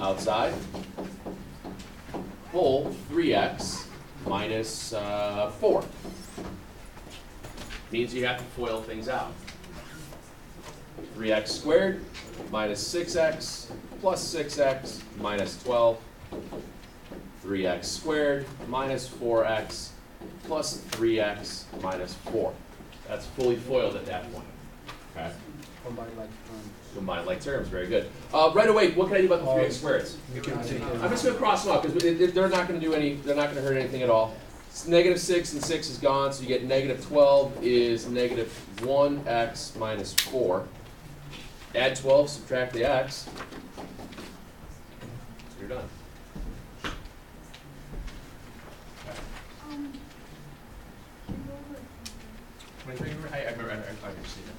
outside. Full 3x minus 4. Means you have to FOIL things out. 3x squared minus 6x plus 6x minus 12. 3x squared minus 4x plus 3x minus 4. That's fully FOILed at that point. Okay. Combined like terms. Combined like terms, very good. Right away, what can I do about the 3x squareds? I'm just going to cross them out because they're not going to do any. They're not going to hurt anything at all. It's negative 6 and 6 is gone, so you get negative 12 is negative 1x minus 4. Add 12, subtract the x. So you're done. I remember seeing it.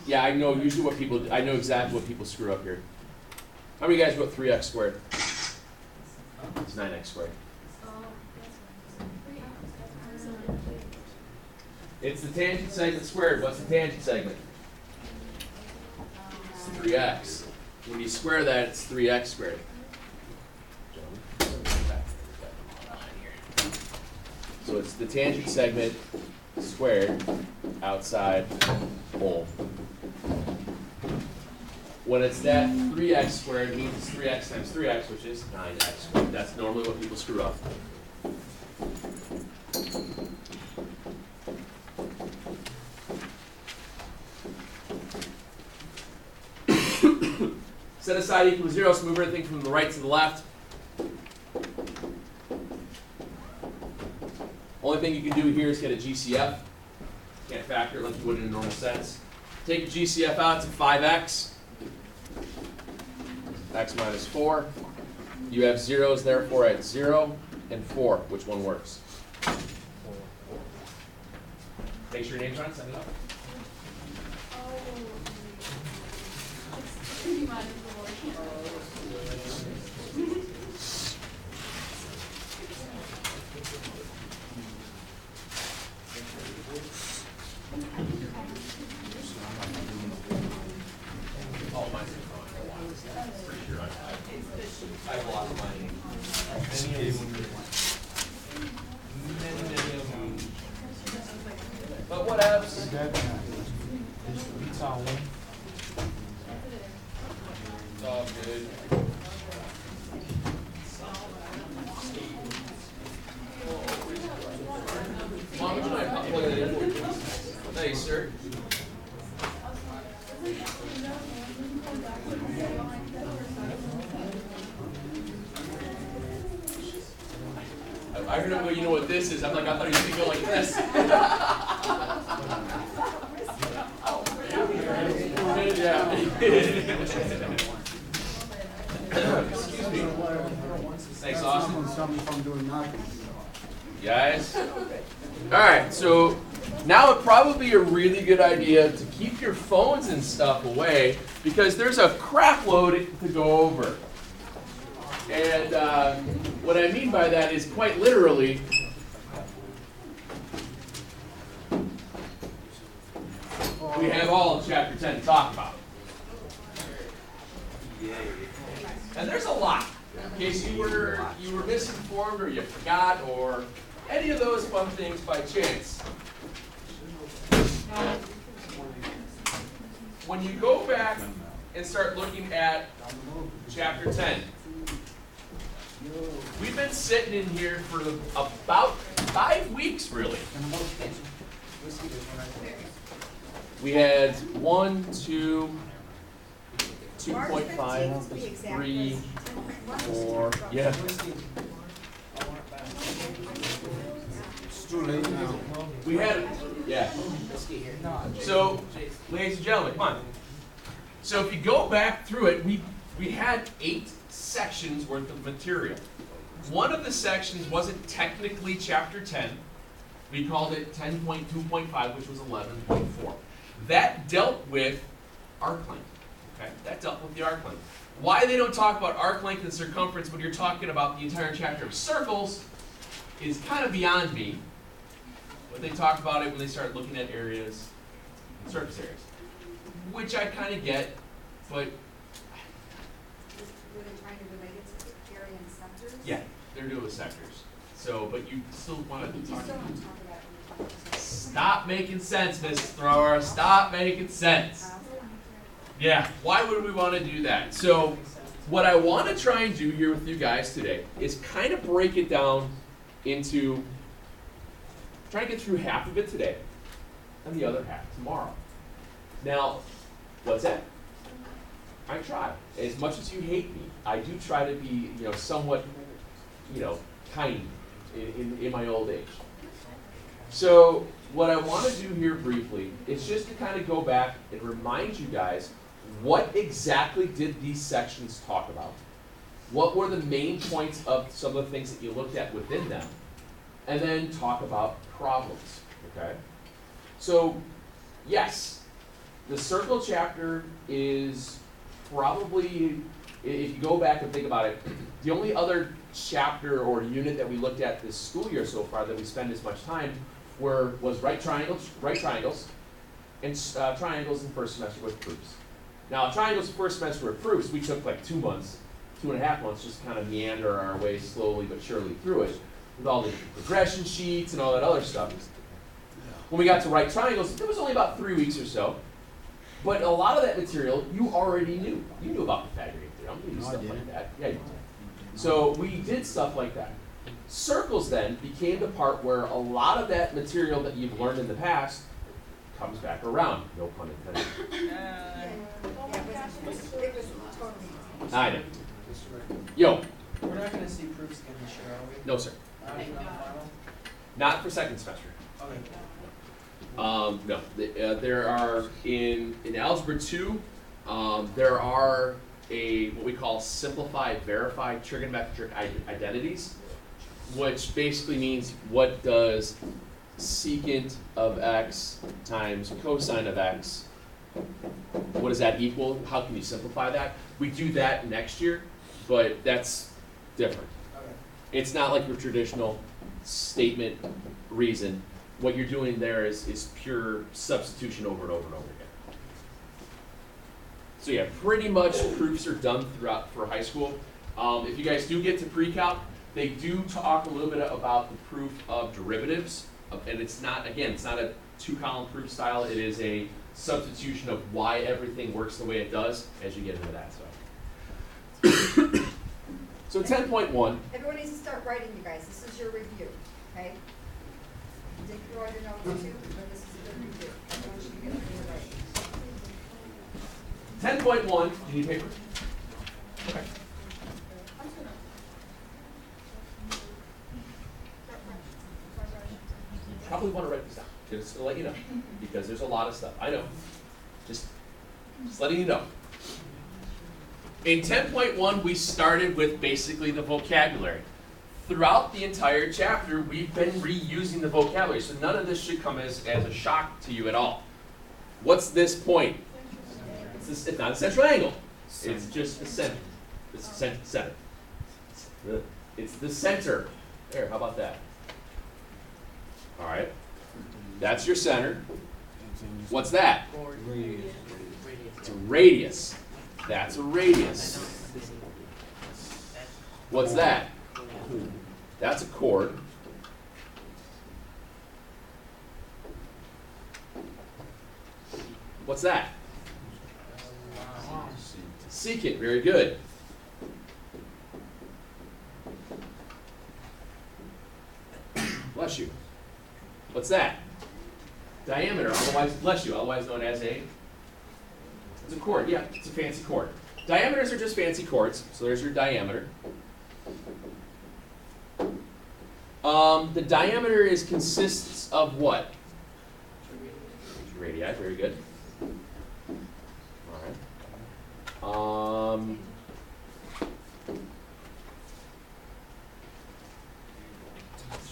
Yeah, I know usually what people. I know exactly what people screw up here. How many of you guys wrote 3x squared? It's 9x squared. It's the tangent segment squared. What's the tangent segment? It's 3x. When you square that, it's 3x squared. So it's the tangent segment squared outside whole. When it's that 3x squared, it means it's 3x times 3x, which is 9x squared. That's normally what people screw up. Set aside equal to 0, so move everything from the right to the left. Only thing you can do here is get a GCF. Can't factor it like you would in a normal sense. Take your GCF out to 5x. X minus 4. You have zeros, therefore, at 0 and 4. Which one works? Make sure your name's right. Send it up. I have a lot of money. But what else? It's all one. It's all good. Mom, would you mind plugging that in for me, please? Thanks, sir. I heard him go, you know what this is? I'm like, I thought he was going to go like this. Yeah. Excuse me. Thanks, Austin. Guys. All right, so now would probably be a really good idea to keep your phones and stuff away because there's a crap load to go over. And what I mean by that is quite literally, we have all of chapter 10 to talk about. And there's a lot. In case you were misinformed or you forgot or any of those fun things by chance. When you go back and start looking at chapter 10, we've been sitting in here for about 5 weeks, really. We had 1, 2, 2.5, 3, 4, yeah. It's too late now. We had, yeah. So, ladies and gentlemen, come on. So if you go back through it, we had 8 sections worth of material. One of the sections wasn't technically chapter 10. We called it 10.2.5, which was 11.4. That dealt with arc length. Okay, that dealt with the arc length. Why they don't talk about arc length and circumference when you're talking about the entire chapter of circles is kind of beyond me. But they talk about it when they start looking at areas, surface areas, which I kind of get, but Were they trying to relate it to area and sectors? yeah, they're doing with sectors. So, but you still want You to still talk. don't talk about it when you talk about sectors. Stop making sense, Miss Thrower. Stop making sense. Yeah, why would we want to do that? So, what I want to try and do here with you guys today is kind of break it down into, try to get through half of it today and the other half tomorrow. Now, what's that? I try. As much as you hate me, I do try to be, somewhat, kind in my old age. So, what I want to do here briefly is just to kind of go back and remind you guys what exactly did these sections talk about? What were the main points of some of the things that you looked at within them? And then talk about problems, okay? So, yes, the circle chapter is probably, if you go back and think about it, the only other chapter or unit that we looked at this school year so far that we spend as much time was right triangles, and triangles in first semester with proofs. Now, triangles in first semester with proofs, we took like 2 months, 2.5 months, just to kind of meander our way slowly but surely through it, with all the progression sheets and all that other stuff. When we got to right triangles, it was only about 3 weeks or so, but a lot of that material you already knew. You knew about Pythagorean theorem, you knew stuff like that. Yeah, you did. So we did stuff like that. Circles then became the part where a lot of that material that you've learned in the past comes back around. No pun intended. It was totally. I know. Yo. We're not gonna see proofs again this year, are we? No, sir. Not even on the final? Not for second semester. Okay. No. There are, in Algebra 2, there are what we call simplified, verified trigonometric identities, which basically means what does secant of x times cosine of x, what does that equal? How can you simplify that? We do that next year, but that's different. Okay. It's not like your traditional statement reason. What you're doing there is pure substitution over and over and over again. So yeah, pretty much proofs are done throughout for high school. If you guys do get to pre-calc, they do talk a little bit about the proof of derivatives, and it's not a 2-column proof style. It is a substitution of why everything works the way it does as you get into that stuff. So 10.1. Everyone needs to start writing, you guys. This is your review, okay? Dig through all your notes too, but this is a good review. Everyone should get through your writing. 10.1. Do you need paper? Okay. Probably want to write this down, just to let you know, because there's a lot of stuff. I know. Just letting you know. In 10.1, we started with basically the vocabulary. Throughout the entire chapter, we've been reusing the vocabulary, so none of this should come as a shock to you at all. What's this point? It's not a central angle. It's just the center. It's the center. It's the center. There, how about that? All right. That's your center. What's that? It's a radius. That's a radius. What's that? That's a chord. What's that? Secant. Very good. Bless you. What's that? Diameter, otherwise, bless you, otherwise known as it's a chord. Yeah, it's a fancy chord. Diameters are just fancy chords, so there's your diameter. The diameter consists of what? Radii, very good. All right.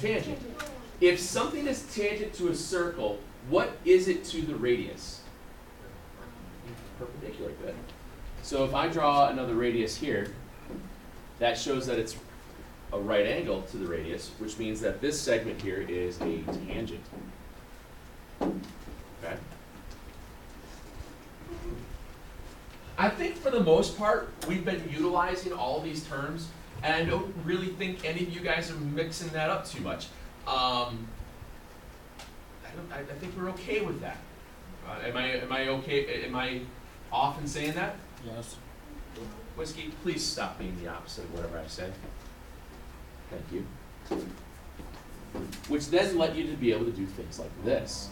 Tangent. If something is tangent to a circle, what is it to the radius? Perpendicular, good. So if I draw another radius here, that shows that it's a right angle to the radius, which means that this segment here is a tangent for the most part, we've been utilizing all of these terms, and I don't really think any of you guys are mixing that up too much. I think we're okay with that. Am I okay? Am I off in saying that? Yes. Whiskey, please stop being the opposite of whatever I say. Thank you. Which then led you to be able to do things like this.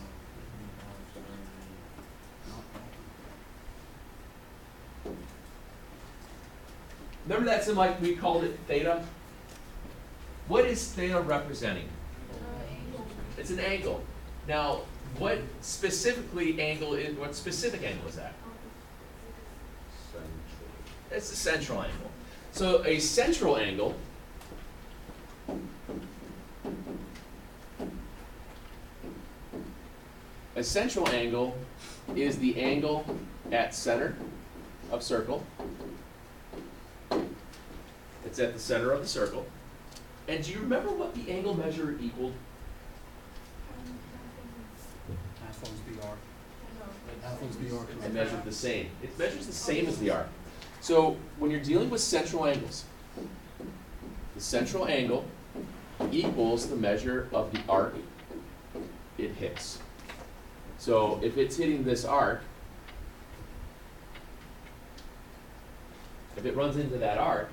Remember that symbol, like we called it theta? What is theta representing? It's an angle. Now, what specific angle is that? It's the central angle. So a central angle is the angle at center of circle. It's at the center of the circle. And do you remember what the angle measure equaled? Half owns the arc. Half owns the arc. It measures the same. It measures the same as the arc. So when you're dealing with central angles, the central angle equals the measure of the arc it hits. So if it's hitting this arc, if it runs into that arc,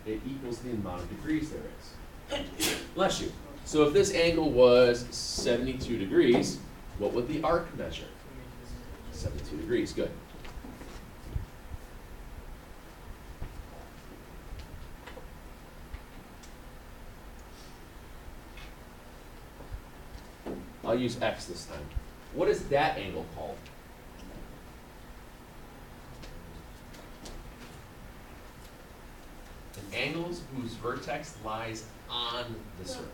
it equals the amount of degrees there is. Bless you. So if this angle was 72 degrees, what would the arc measure? 72 degrees, good. I'll use X this time. What is that angle called? An angle whose vertex lies on the circle.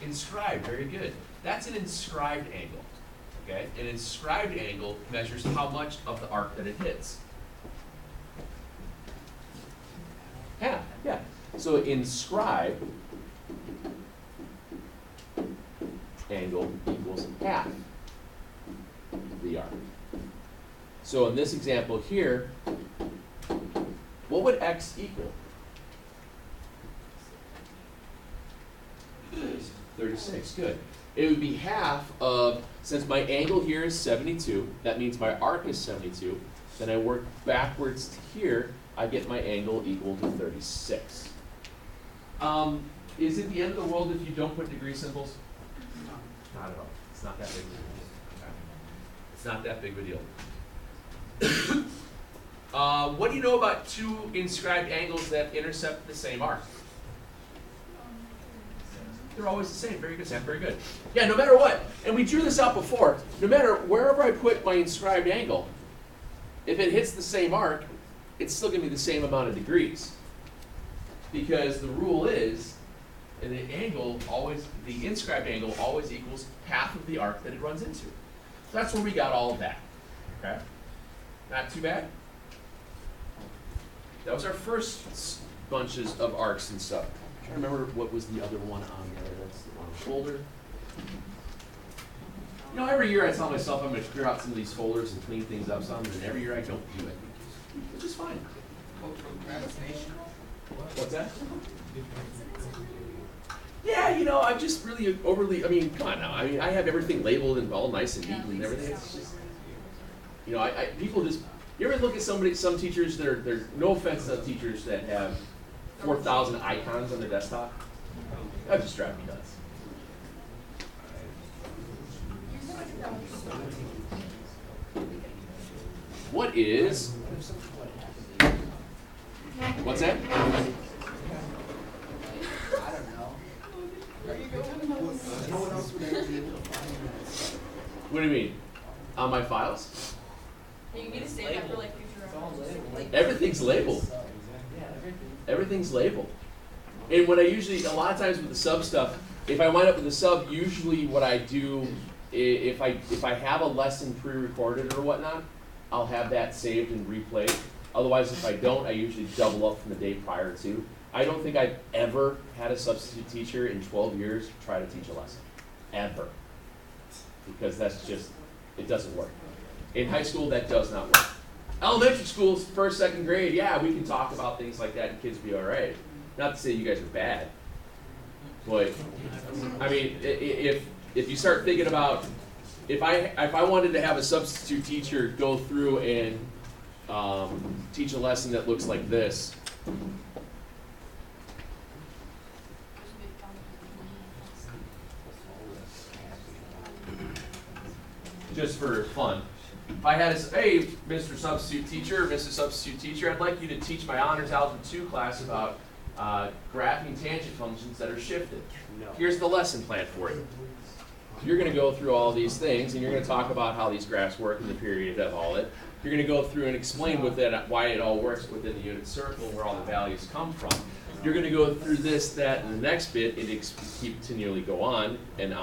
Inscribed, very good. That's an inscribed angle. Okay? An inscribed angle measures how much of the arc that it hits. Half, yeah. So inscribed angle equals half the arc. So in this example here, what would X equal? 36, good. It would be half of, since my angle here is 72, that means my arc is 72, then I work backwards to here, I get my angle equal to 36. Is it the end of the world if you don't put degree symbols? Not at all. It's not that big of a deal. It's not that big of a deal. What do you know about two inscribed angles that intercept the same arc? They're always the same. Very good, Sam. Very good. Yeah, no matter what, and we drew this out before, no matter wherever I put my inscribed angle, if it hits the same arc, it's still going to be the same amount of degrees. Because the rule is, and the inscribed angle always equals half of the arc that it runs into. So that's where we got all of that. Okay? Not too bad. That was our first bunches of arcs and stuff. I'm trying to remember what was the other one on there. That's the one folder. You know, every year I tell myself I'm going to clear out some of these folders and clean things up some, and every year I don't do it. Which is fine. What's that? Yeah, you know, I'm just really overly, I mean, come on now. I mean, I have everything labeled and all nice and neat and everything. It's just, you know, people just, you ever look at some teachers that are, no offense to teachers that have 4,000 icons on their desktop? That just drives me nuts. What is, what's that? What do you mean? On my files? You need to save that for like future reference. Everything's labeled. Everything's labeled. And what I usually, a lot of times with the sub stuff, if I wind up with a sub, usually what I do, if I have a lesson pre-recorded or whatnot, I'll have that saved and replayed. Otherwise, if I don't, I usually double up from the day prior to. I don't think I've ever had a substitute teacher in 12 years try to teach a lesson. Ever. Because that's just, it doesn't work. In high school, that does not work. Elementary school's first, second grade, yeah, we can talk about things like that and kids will be all right. Not to say you guys are bad, but I mean, if you start thinking about if I wanted to have a substitute teacher go through and teach a lesson that looks like this. Just for fun. If I had to say, hey, Mr. Substitute Teacher, Mrs. Substitute Teacher, I'd like you to teach my Honors Algebra 2 class about graphing tangent functions that are shifted. Here's the lesson plan for you. You're going to go through all these things, and you're going to talk about how these graphs work in the period of all it. You're going to go through and explain within why it all works within the unit circle and where all the values come from. You're going to go through this, that, and the next bit, and continually go on, and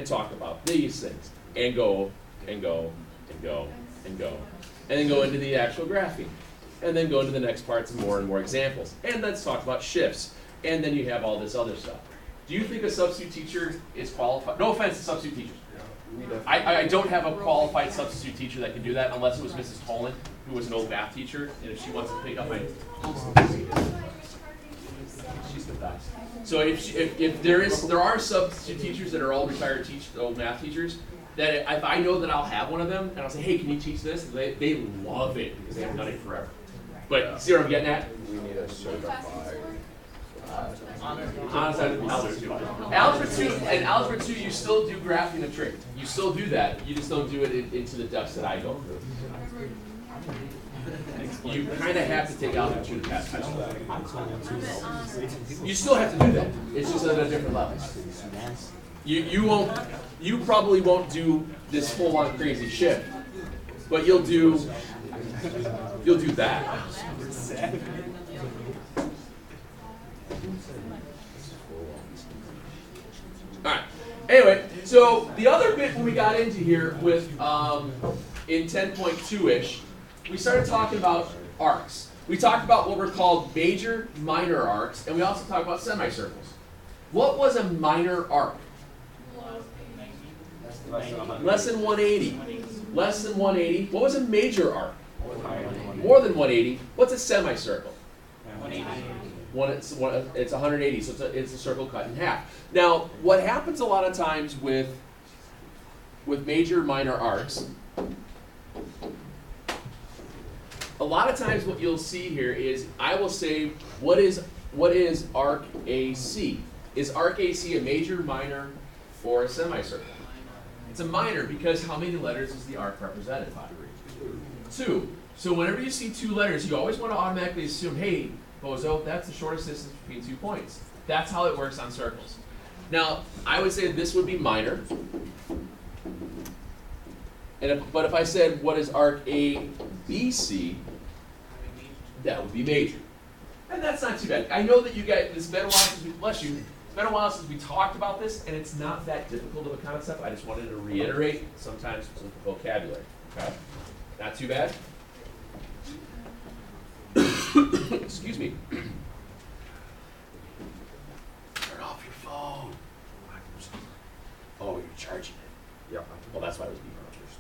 talk about these things, and go, and go, and go, and go, and then go into the actual graphing, and then go into the next parts and more examples. And let's talk about shifts, and then you have all this other stuff. Do you think a substitute teacher is qualified? No offense to substitute teachers. I don't have a qualified substitute teacher that can do that unless it was Mrs. Tolan, who was an old math teacher, and if she wants to pick up my... She's the best. So if there are substitute teachers that are all retired old math teachers, that if I know that I'll have one of them, and I'll say, hey, can you teach this? They love it because they haven't done it forever. But see what I'm getting at? We need a certified. Algebra 2 and Algebra 2, you still do graphing the trick. You still do that. You just don't do it into the depths that I go through. You kind of have to take Algebra 2 to pass high school. You still have to do that. It's just at a different level. You probably won't do this full-on crazy shift, but you'll do that. Alright, anyway, so the other bit when we got into here with, in 10.2-ish, we started talking about arcs. We talked about what were called major, minor arcs, and we also talked about semicircles. What was a minor arc? Less than 180. Less than 180. What was a major arc? More than 180. What's a semicircle? 180. It's 180, so it's a circle cut in half. Now, what happens a lot of times with major minor arcs, a lot of times what you'll see here is I will say, what is arc AC? Is arc AC a major, minor, or a semicircle? It's a minor because how many letters is the arc represented by? 2. So whenever you see 2 letters, you always want to automatically assume, hey, Bozo, that's the shortest distance between 2 points. That's how it works on circles. Now, I would say this would be minor. But if I said, what is arc ABC, that would be major. And that's not too bad. I know that you guys, it's been a while since we, bless you, it's been a while since we talked about this, and it's not that difficult of a concept. I just wanted to reiterate sometimes with the vocabulary. Okay? Not too bad. Excuse me. Turn off your phone. Oh, you're charging it. Yeah. Well, that's why I was being honest.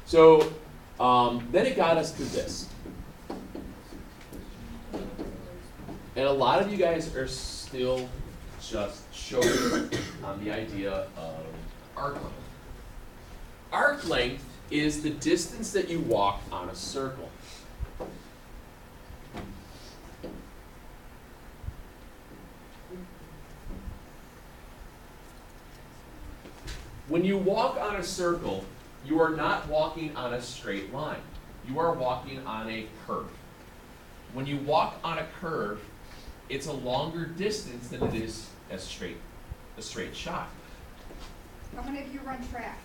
So then it got us to this. And a lot of you guys are still just showing on the idea of arc length. Arc length is the distance that you walk on a circle. When you walk on a circle, you are not walking on a straight line. You are walking on a curve. When you walk on a curve, it's a longer distance than it is a straight shot. How many of you run track?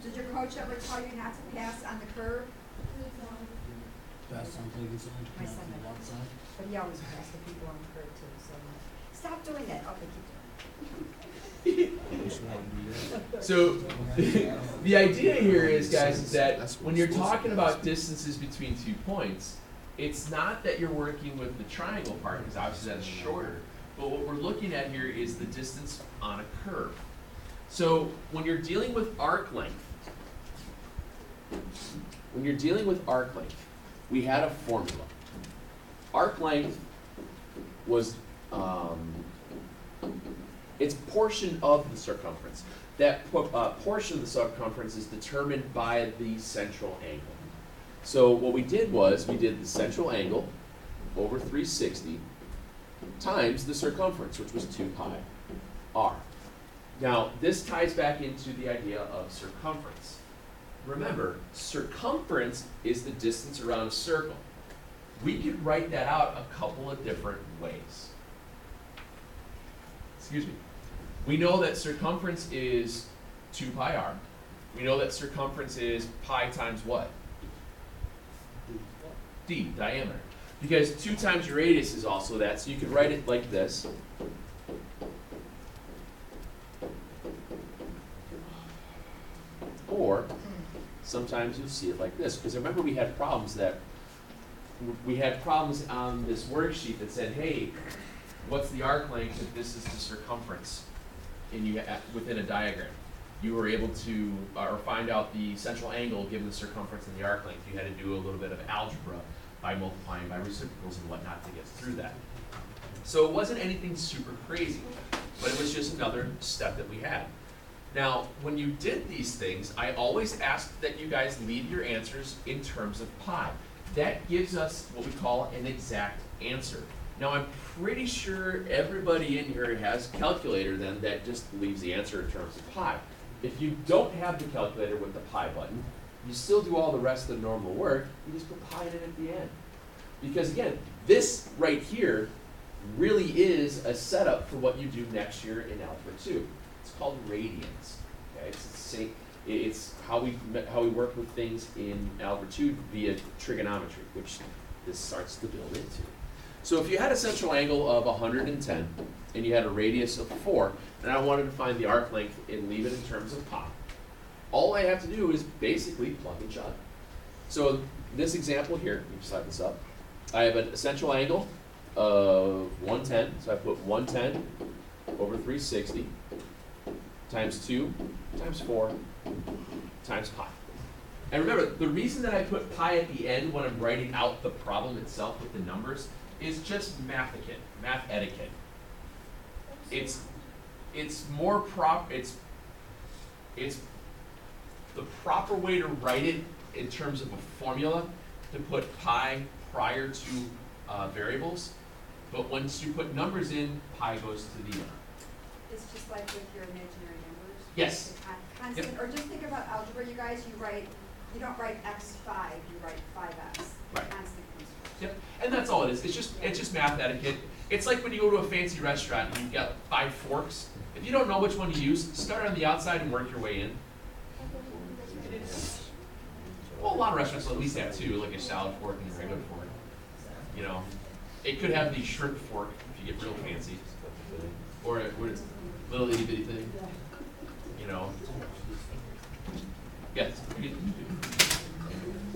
Did your coach ever tell you not to pass on the curve? That's something you can My son on the never. outside. But he always passed the people on the curve too, so stop doing that. Okay, keep doing So the idea here is, guys, is that when you're talking about distances between 2 points, it's not that you're working with the triangle part, because obviously that's shorter. But what we're looking at here is the distance on a curve. So when you're dealing with arc length, when you're dealing with arc length, we had a formula. Arc length was, it's portion of the circumference. That portion of the circumference is determined by the central angle. So what we did was, we did the central angle over 360 times the circumference, which was 2 pi r. Now, this ties back into the idea of circumference. Remember, circumference is the distance around a circle. We could write that out a couple of different ways. Excuse me. We know that circumference is 2 pi r. We know that circumference is pi times what? D, diameter. Because 2 times your radius is also that, so you could write it like this. Or sometimes you'll see it like this. Because remember, we had problems on this worksheet that said, hey, what's the arc length if this is the circumference within a diagram? You were able to find out the central angle given the circumference and the arc length. You had to do a little bit of algebra by multiplying by reciprocals and whatnot to get through that. So it wasn't anything super crazy, but it was just another step that we had. Now, when you did these things, I always asked that you guys leave your answers in terms of pi. That gives us what we call an exact answer. Now, I'm pretty sure everybody in here has a calculator then that just leaves the answer in terms of pi. If you don't have the calculator with the pi button, you still do all the rest of the normal work, you just put pi in it at the end. Because again, this right here really is a setup for what you do next year in Algebra 2. It's called radians. Okay? It's how we work with things in Algebra 2 via trigonometry, which this starts to build into. So if you had a central angle of 110 and you had a radius of 4, and I wanted to find the arc length and leave it in terms of pi, all I have to do is basically plug and chug. So this example here, let me slide this up. I have a central angle of 110, so I put 110 over 360 times 2 times 4 times pi. And remember, the reason that I put pi at the end when I'm writing out the problem itself with the numbers is just math etiquette. It's the proper way to write it in terms of a formula to put pi prior to variables, but once you put numbers in, pi goes to the end. It's just like with your imaginary numbers. Yes. Constant, Yep. or just think about algebra, you guys, you don't write x5, you write 5x. Right. Constant comes first. Yep, and that's all it is. It's just math etiquette. It's like when you go to a fancy restaurant and you've got 5 forks. If you don't know which one to use, start on the outside and work your way in. Well, a lot of restaurants will at least have 2, like a salad fork and a regular fork. You know, it could have the shrimp fork if you get real fancy, or a little itty bitty thing. You know. Yes.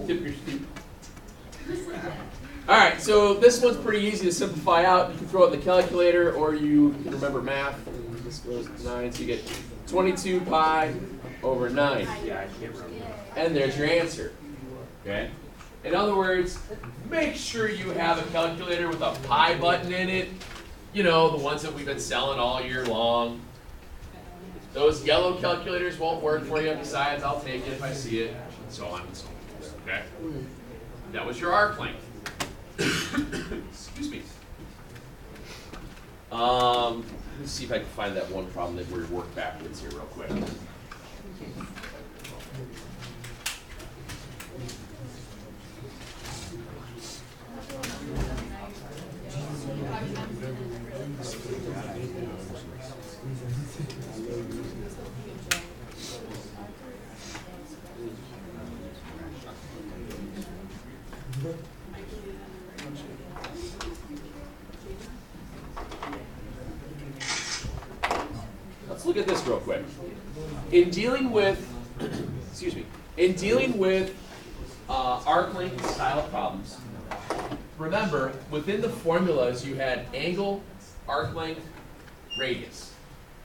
Tip your scoop. All right, so this one's pretty easy to simplify out. You can throw it in the calculator, or you can remember math. And this goes to 9, so you get 22 pi over 9. And there's your answer. Okay? In other words, make sure you have a calculator with a pi button in it. You know, the ones that we've been selling all year long. Those yellow calculators won't work for you. Besides, I'll take it if I see it, and so on and so forth. Okay? That was your arc length. Excuse me. Let me see if I can find that one problem that we work backwards here real quick. Let's look at this real quick. In dealing with, arc length style problems, remember, within the formulas you had angle, arc length, radius.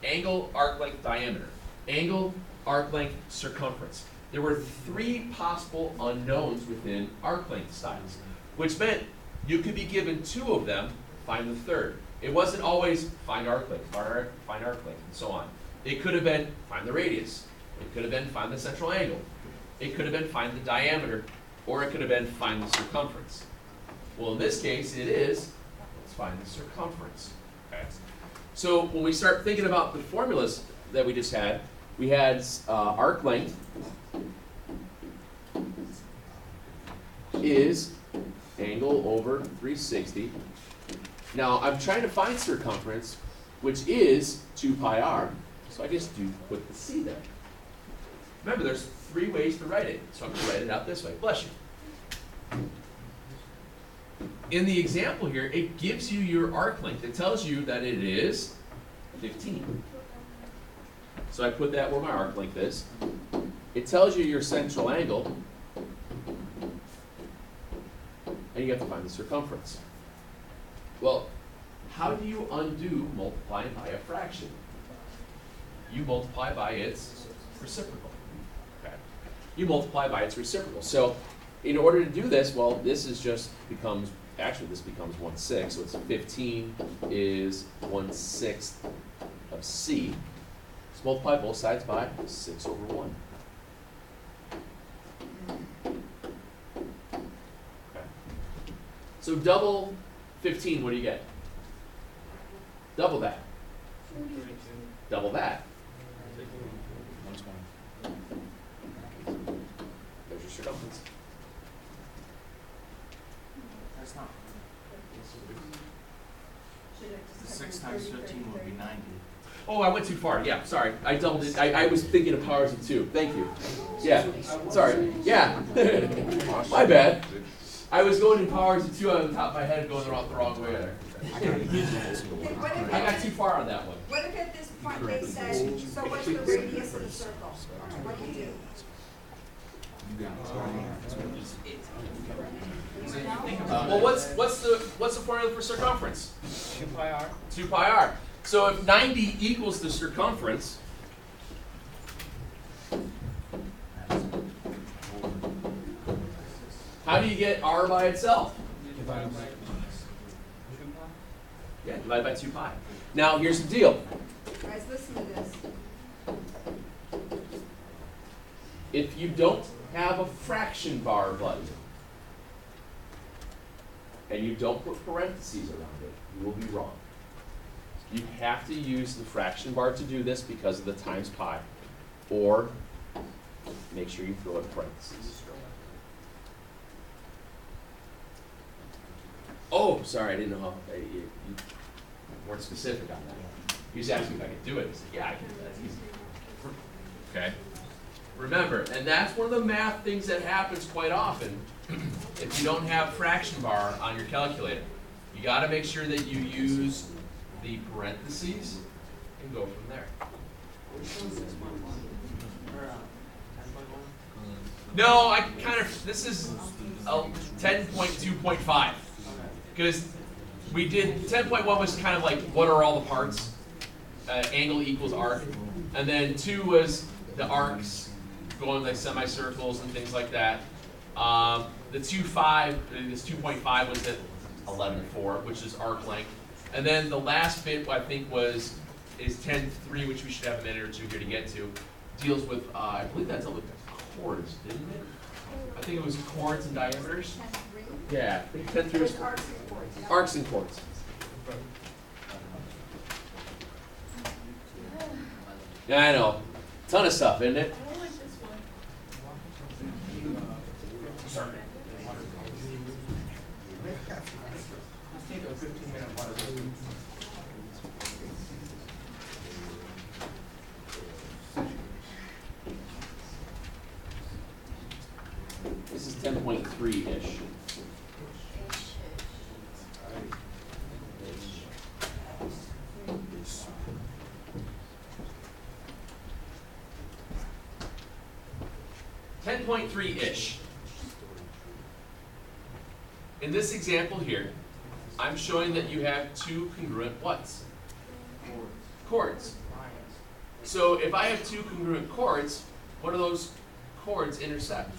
Angle, arc length, diameter. Angle, arc length, circumference. there were 3 possible unknowns within arc length styles, which meant you could be given 2 of them, find the third. It wasn't always find arc length, find arc length, and so on. It could have been find the radius. It could have been find the central angle. It could have been find the diameter, or it could have been find the circumference. Well, in this case, it is, let's find the circumference. Okay. So when we start thinking about the formulas that we just had, we had arc length is angle over 360. Now I'm trying to find circumference, which is 2 pi r, so I just do put the c there. Remember, there's 3 ways to write it, so I'm going to write it out this way. Bless you. In the example here, it gives you your arc length. It tells you that it is 15. So I put that where my arc length is. It tells you your central angle, and you have to find the circumference. Well, how do you undo multiplying by a fraction? You multiply by its reciprocal. Okay. You multiply by its reciprocal. So in order to do this, well, this is just becomes, actually this becomes 1/6, so it's 15 is 1/6 of c. Let's multiply both sides by 6 over 1. Okay. So double 15, what do you get? Double that. Double that. There's your circumference. That's not. 6 times 15 would be 90. Oh, I went too far. Yeah, sorry. I doubled it. I was thinking of powers of 2. Thank you. Yeah. Sorry. Yeah. My bad. I was going in powers of 2 on the top of my head, going the wrong way there. I got too far on that one. What if at this point they said, so what's the radius of the circle? What do you do? Well, what's the formula for circumference? 2 pi r. 2 pi r. So if 90 equals the circumference, how do you get r by itself? Yeah, divided by 2 pi. Now here's the deal. Guys, listen to this. If you don't have a fraction bar button, and you don't put parentheses around it, you will be wrong. You have to use the fraction bar to do this because of the times pi, or make sure you throw in parentheses. Oh, sorry, I didn't know how, you weren't specific on that. He was asking if I could do it. I said, yeah, I can do that. That's easy. Okay? Remember, and that's one of the math things that happens quite often if you don't have fraction bar on your calculator. You got to make sure that you use the parentheses and go from there. No, I kind of, this is 10.2.5. Because we did, 10.1 was kind of like, what are all the parts? Angle equals arc. And then 2 was the arcs, going like semicircles and things like that. The 2.5, this 2.5 was at 11.4, which is arc length. And then the last bit, I think, is 10.3, which we should have a minute or two here to get to. Deals with, I believe that dealt with chords, didn't it? I think it was chords and diameters. 10-3? Yeah, I think 10.3 was Arcs and chords, yeah. arcs and chords. Yeah, I know. Ton of stuff, isn't it? I don't like this one. Sorry. Let's take a 15-minute water break. This is 10.3-ish. 10.3-ish. In this example here, I'm showing that you have 2 congruent whats? Chords. So if I have 2 congruent chords, what are those chords intersect?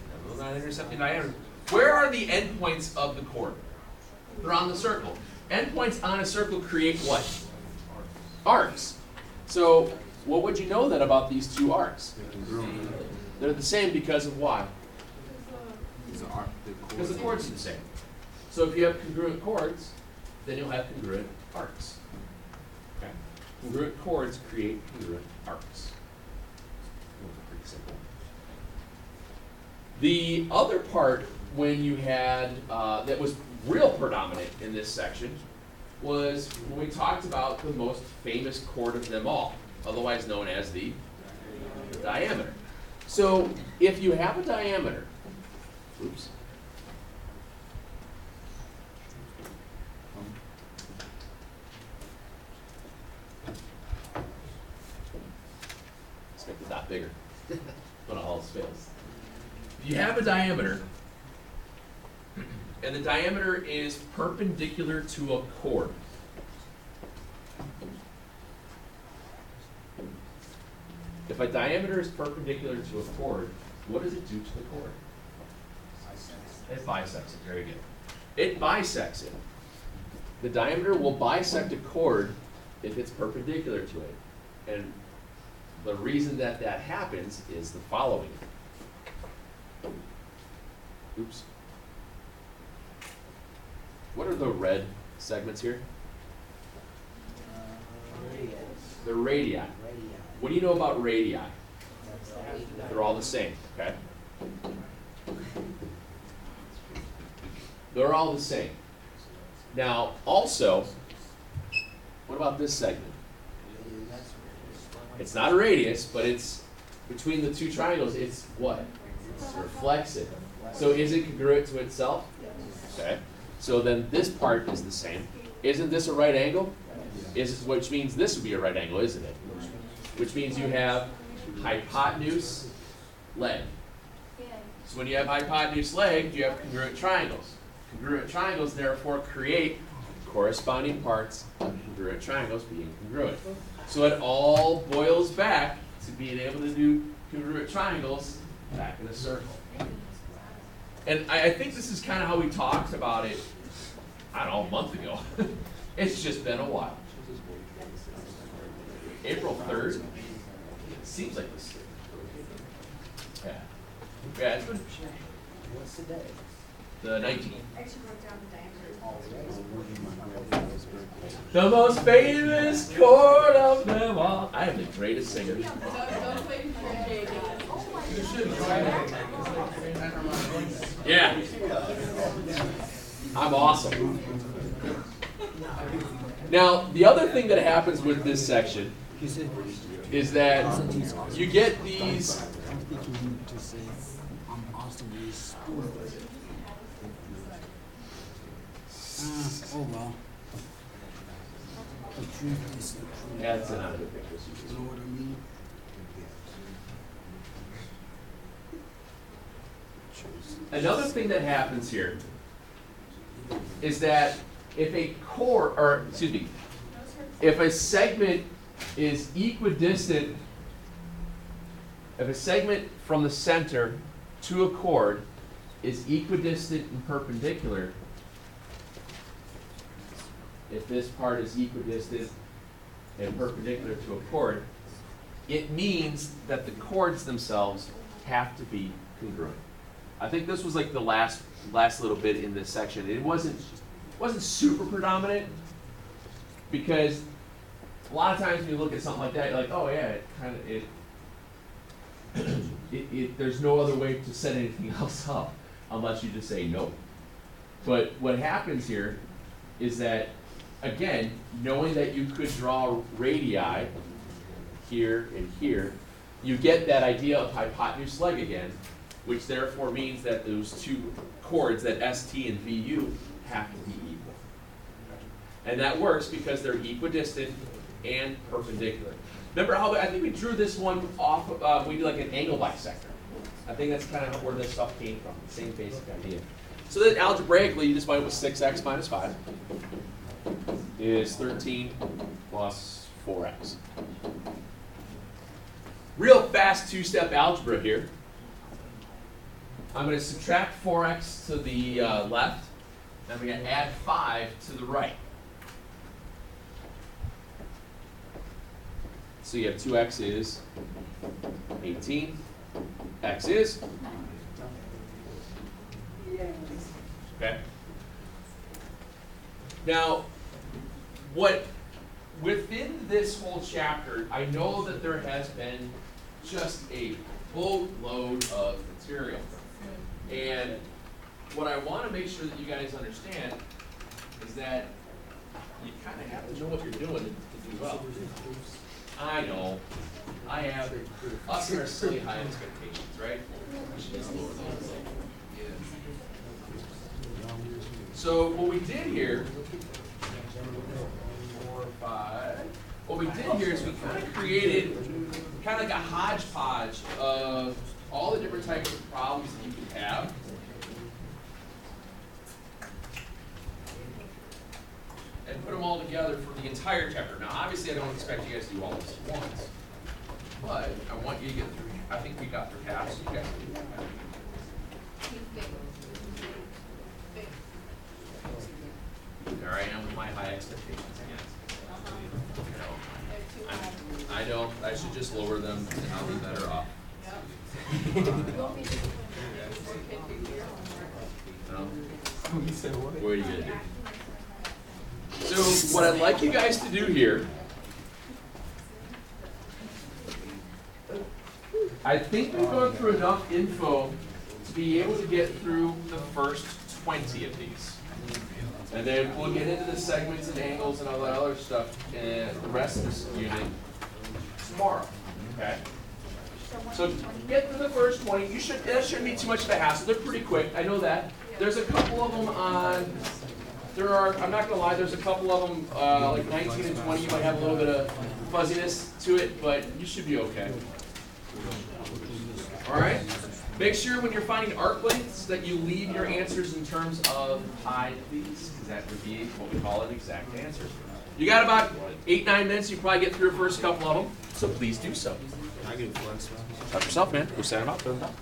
No, they're not intercepting diameter. Where are the endpoints of the chord? They're on the circle. Endpoints on a circle create what? Arcs. So what would you know then about these two arcs? They're the same because of why? Because the chords are the same. So if you have congruent chords, then you'll have congruent arcs. Okay? Congruent chords create congruent arcs. Pretty simple. The other part when you had that was real predominant in this section was when we talked about the most famous chord of them all, otherwise known as the diameter. So if you have a diameter, oops. Let's make the dot bigger. But all else fails. If you have a diameter, and the diameter is perpendicular to a chord. If a diameter is perpendicular to a chord, what does it do to the chord? It bisects it. Very good. It bisects it. The diameter will bisect a chord if it's perpendicular to it. And the reason that that happens is the following. Oops. What are the red segments here? The radii. What do you know about radii? They're all the same, okay? They're all the same. Now, also, what about this segment? It's not a radius, but it's between the two triangles, it's what? It's reflexive. So is it congruent to itself? Okay. So then this part is the same. Isn't this a right angle? Which means this would be a right angle, isn't it? Which means you have hypotenuse, leg. So when you have hypotenuse leg, you have congruent triangles. Congruent triangles therefore create corresponding parts of congruent triangles being congruent. So it all boils back to being able to do congruent triangles back in a circle. And I think this is kind of how we talked about it, I don't know, a month ago. It's just been a while. April 3rd? Seems like this. Yeah. Yeah, it's been. What's the day? The 19th. Actually wrote down the diameter. The most famous chord of them all. I am the greatest singer. Don't wait for Jay. Yeah. I'm awesome. Now, the other thing that happens with this section is that you get these. Oh well. The truth is the truth. Yeah, that's another picture. You know what I mean? Another thing that happens here is that if a chord, or excuse me, if a segment is equidistant, if a segment from the center to a chord is equidistant and perpendicular, if this part is equidistant and perpendicular to a chord, it means that the chords themselves have to be congruent. I think this was like the last little bit in this section. It wasn't super predominant because a lot of times when you look at something like that, you're like, oh yeah, there's no other way to set anything else up unless you just say no. But what happens here is that, again, knowing that you could draw radii here and here, you get that idea of hypotenuse leg again, which therefore means that those two chords, that ST and VU, have to be equal. And that works because they're equidistant and perpendicular. Remember how I think we drew this one off, we did like an angle bisector. I think that's kind of where this stuff came from, the same basic idea. So then algebraically, you just find it with 6x minus 5 is 13 plus 4x. Real fast two-step algebra here. I'm going to subtract 4x to the left, and I'm going to add 5 to the right. So you have 2x is 18, x is, okay? Now, within this whole chapter, I know that there has been just a boatload of material. And what I want to make sure that you guys understand is that you kind of have to know what you're doing to do well. I know. I have us and our silly high expectations, right? We should just lower those. So what we did here, 4, 5. What we did here is we kind of created kind of like a hodgepodge of all the different types of problems that you could have. And put them all together for the entire chapter. Now, obviously, I don't expect you guys to do all this at once, but I want you to get through. I think we got through half, so you guys can do that. There I am with my high expectations again. I know I should just lower them, and I'll be better off. No? What are you gonna do? So what I'd like you guys to do here, I think we've gone through enough info to be able to get through the first 20 of these. And then we'll get into the segments and angles and all that other stuff in the rest of this unit tomorrow. Okay? So get through the first 20. That shouldn't be too much of a hassle. They're pretty quick. I know that. There's a couple of them on. I'm not going to lie, there's a couple of them, like 19 and 20, you might have a little bit of fuzziness to it, but you should be okay. All right? Make sure when you're finding arc lengths that you leave your answers in terms of pi, please, because that would be what we call an exact answer. You got about 8-9 minutes, you probably get through the first couple of them, so please do so. Help yourself, man. Go set them up, put them up.